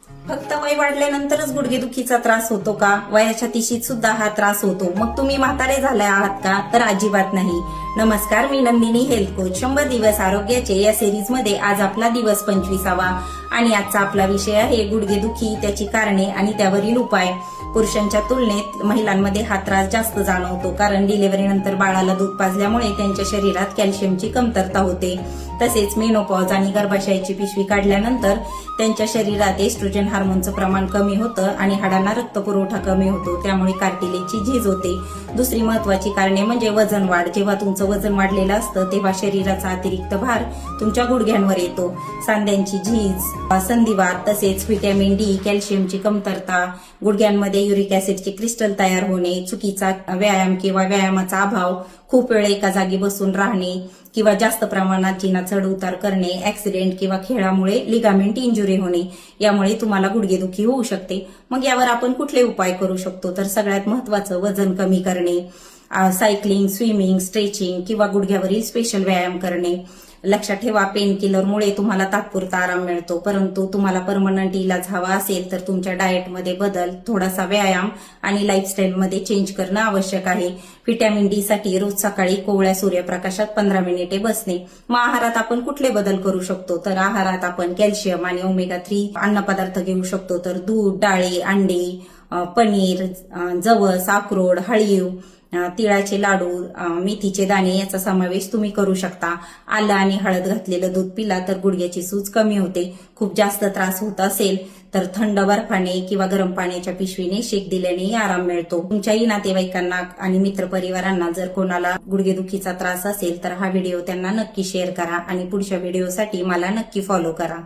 फक्त वय वाढल्यानंतरच गुडघेदुखीचा त्रास होतो का? वयाच्या तिशीत सुद्धा हा त्रास होतो. मग तुम्ही म्हातारे झाले आहात का? तर अजिबात नाही. नमस्कार, मी नंदिनी हेल्थ कोच. 100 दिवस आरोग्याचे या सिरीज मध्ये आज आपला दिवस 25वा आणि आजचा आपला विषय आहे गुडघेदुखी, त्याची कारणे आणि त्यावरील उपाय. पुरुषांच्या तुलनेत महिलांमध्ये हा त्रास जास्त जाणवतो, कारण डिलिव्हरीनंतर बाळाला दूध पाजल्यामुळे त्यांच्या शरीरात कॅल्शियमची कमतरता होते. तसेच मेनोपॉज आणि गर्भाशयाची पिशवी काढल्यानंतर त्यांच्या शरीरात एस्ट्रोजन हार्मोनचं प्रमाण कमी होतं आणि हाडांना रक्तपुरवठा कमी होतो, त्यामुळे कार्टिलेजची झीज होते. दुसरी महत्वाची कारणे म्हणजे वजन वाढ. जेव्हा तुमचं वजन वाढलेलं असतं तेव्हा शरीराचा अतिरिक्त भार तुमच्या गुडघ्यांवर येतो. सांध्यांची झीज, संधिवात, तसेच व्हिटॅमिन डी, कॅल्शियमची कमतरता, गुडघ्यांमध्ये युरिक ऍसिडचे क्रिस्टल तयार होणे, चुकीचा व्यायाम किंवा व्यायामाचा अभाव, खूप वेळ एका जागी बसून राहणे किंवा जास्त प्रमाणात जिना चढ उतार करणे, ऍक्सिडेंट किंवा खेळामुळे लिगामेंट इंजुरी होणे, यामुळे तुम्हाला गुडघेदुखी होऊ शकते. मग यावर आपण कुठले उपाय करू शकतो? तर सगळ्यात महत्वाचं वजन कमी करणे, सायकलिंग, स्विमिंग, स्ट्रेचिंग किंवा गुडघ्यावरील स्पेशल व्यायाम करणे. लक्षात ठेवा, पेन किलरमुळे तुम्हाला तात्पुरता आराम मिळतो, परंतु तुम्हाला परमनंट इलाज हवा असेल तर तुमच्या डाएटमध्ये बदल, थोडासा व्यायाम आणि लाईफस्टाईलमध्ये चेंज करणं आवश्यक आहे. व्हिटॅमिन डी साठी रोज सकाळी कोवळ्या सूर्यप्रकाशात 15 मिनिटे बसणे. मग आहारात आपण कुठले बदल करू शकतो? तर आहारात आपण कॅल्शियम आणि ओमेगा 3 अन्नपदार्थ घेऊ शकतो. तर दूध, डाळी, अंडे, पनीर, जवस, अक्रोड, हळीव, तिळाचे लाडू, मेथीचे दाणे याचा समावेश तुम्ही करू शकता. आलं आणि हळद घातलेलं दूध पिला तर गुडघ्याची सूज कमी होते. खूप जास्त त्रास होत असेल तर थंड बर्फाने किंवा गरम पाण्याच्या पिशवीने शेक दिल्यानेही आराम मिळतो. तुमच्याही नातेवाईकांना आणि मित्रपरिवारांना जर कोणाला गुडघेदुखीचा त्रास असेल तर हा व्हिडिओ त्यांना नक्की शेअर करा आणि पुढच्या व्हिडिओसाठी मला नक्की फॉलो करा.